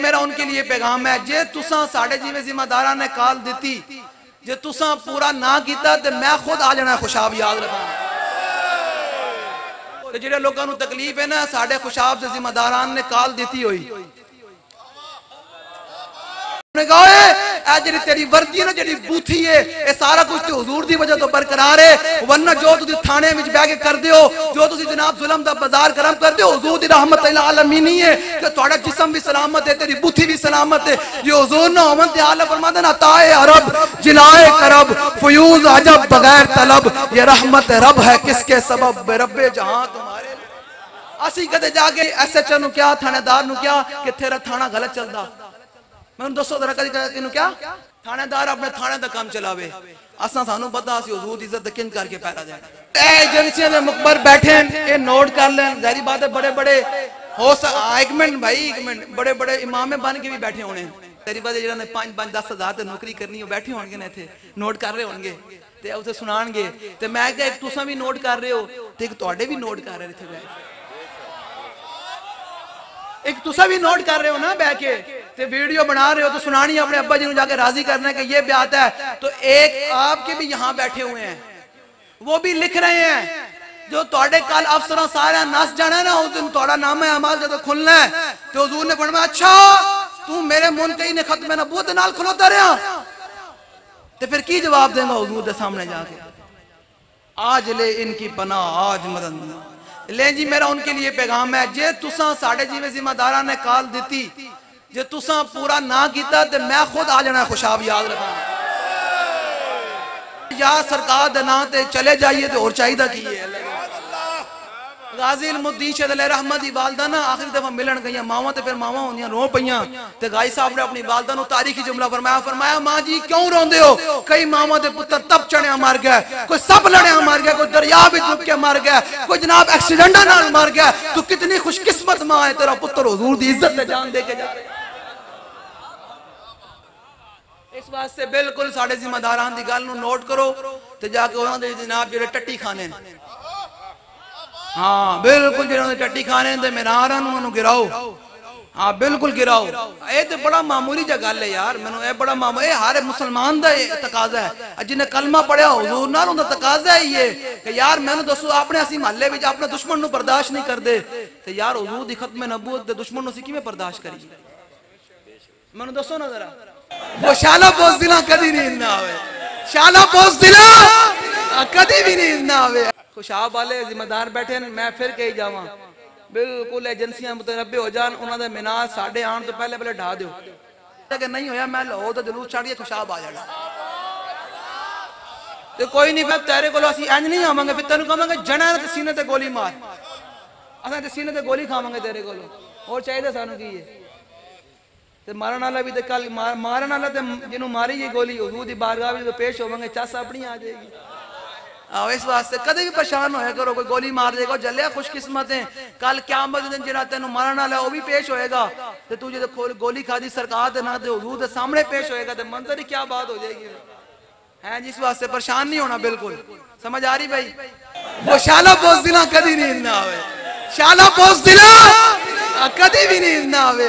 मेरा उनके लिए पैगाम है, जे तुसा साढ़े जिमें जिम्मेदारा ने काल दी, जे तुसा पूरा ना किया तो मैं खुद आ जाना खुशाब, याद रखना। तो जेडे लोगों को तकलीफ है ना, साढ़े खुशाब से जिम्मेदारान ने काल दी हुई, तेरी वर्दी है ना, जी बूथी है, ये सारा कुछ तो हुजूर दी वजह तो बरकरार है, वरना जो तुम थाने में बह के कर दियो, जो तुम जनाब जुल्म दा बाजार करम कर दियो, हुजूर दी रहमत इल आलमीन ही है कि तुम्हारा जिस्म भी सलामत है, तेरी बूथी भी सलामत है। ये हुजूर ना होवन ते आला फरमाते ना, ताए अरब जिलाए करब फयूज अजब बगैर तलब, ये रहमत रब है किसके सबब, रब्बे जहां तुम्हारे। असी कदे जाके एसएचओ नु क्या, थानेदार नु क्या कि तेरा थाना गलत चलदा, मैं दसो जरा कदी तेन क्या थानेदार अपने थाने का काम चलावे, असा सानू पता हुजूर की इज्जत किन करके पैदा जाए। एजेंसियां के मुखबर बैठे ये नोट कर लें, जाहिर बात है बड़े बड़े हो एक मिनट भाई, एक मिनट, बड़े बड़े इमामे बन के भी बैठे होने, तेरी बात जिन्होंने 5-5-10 हज़ार नौकरी करनी हो बैठे होंगे ना, इतने नोट कर रहे होंगे तो उसे सुनाएंगे, तो मैं क्या तुसा भी नोट कर रहे हो तो एक तुहाडे भी नोट कर रहे थे, एक तुसा भी नोट कर रहे हो ना बह के, ते वीडियो बना रहे हो तो सुनानी अपने अब्बा जी को जाके राजी करना है कि ये ब्यात है, तो एक आपके भी यहाँ बैठे हुए हैं वो भी लिख रहे हैं, जो तोड़े कल अफसर सारे नस जाना है ना, उस दिन तोड़ा नाम है अमाल जब खुलना है तो हुजूर ने फरमाया अच्छा तू मेरे मुनकई ने खत्म नबूवत नाल खलोता रहा, तो फिर की जवाब देगा हुजूर के सामने जाके, आज ले इनकी पनाह आज मदद ले जी। मेरा उनके लिए पैगाम है, जे तुसा साढ़े जिमें जिम्मेदारा ने काल दी, जे तुसा पूरा ना किया तो मैं खुद आ जाना खुशाब, याद रखना। या सरकार दे ना ते चले जाइए तो और चाहिए की है। गाजी मुद्दीन शहद रहमत दी वालदा ना आखिरी दफा मिलन गई मावा, तो फिर मावा होंदियां रो पईयां, ते गाई साहब ने अपनी वालदा नु तारीखी जुमला फरमाया, फरमाया मां जी क्यों रोंदे हो, कई मावा दे पुत्र तब चढ़िया मर गए, कोई सब लड़िया मर गया, कोई दरिया में डूब के मर गया, कोई जनाब एक्सीडेंट नाल मर गया, तू कितनी खुशकिस्मत मां है, तेरा पुत्र हुजूर दी इज्जत ते जान दे के जा रहा। इस वास्ते बिल्कुल साढ़े जिम्मेदारान दी गल नु नोट करो, ते जाके उन्हां दे जनाब जेड़े टट्टी खाने, हाँ बिल्कुल जिन्होंने टट्टी खाने दे मीनारां नूं गिराओ, हाँ बिल्कुल गिराओ। ये तो बड़ा मामूली जा गल है यार, मैनू ये बड़ा मामूली, ये हर मुसलमान दा तकाजा है, जिन्हें कलमा पढ़िया हुजूर नाल उनदा तकाजा ही है कि यार मैनू दसो अपने असी महल्ले विच अपने दुश्मन नूं बर्दाश्त नहीं करते, तो यार हुजूर दी खत्म नबूवत दे दुश्मन नूं असी किवें बर्दाश्त करिए, मैनू दसो ना जरा। वो शाला बोझदिला कदी नींद ना आवे, शाला बोझदिला कदी भी नींद ना आवे। खुशाब वाले जिम्मेदार बैठे हैं, मैं फिर कही जावा बिल्कुल एजेंसियां मुतनब्बे हो जान, उन्होंने मीनार साढ़े आने तो पहले पहले ढा दो, अगर नहीं होया मैं लो तो जलूस चढ़ के खुशाब आ जाना, तो कोई नहीं फिर तेरे को असं इंज नहीं आवांगे, फिर तेन कहांगे जना ते सीने ते गोली मार, असां ते सीने ते गोली खावांगे तेरे को, और चाहिए सानू की है, ते मारन वाला भी तो कल मारन वाला तो जिन्हों मारी जी गोली हुजूर दी बारगाह में पेश होवांगे, चस अपनी आ जाएगी। इस वास्ते कदे भी परेशान होया करो, कोई गोली मार देगा जलिया खुशकिस्मत है, कल क़यामत दिन जिहड़ा तेनू मारन वाला वो भी पेश होएगा, तो तू जो गोली खादी सरकार दे ना ते हुजूर दे सामने पेश होएगा, तो मंजर ही क्या बात हो जाएगी है। जिस वास्ते परेशान नहीं होना, बिल्कुल समझ आ रही भाई। वो शाला बोझदिला कदी नींद ना आवे, शाला बोझदिला कदी भी नींद ना आवे।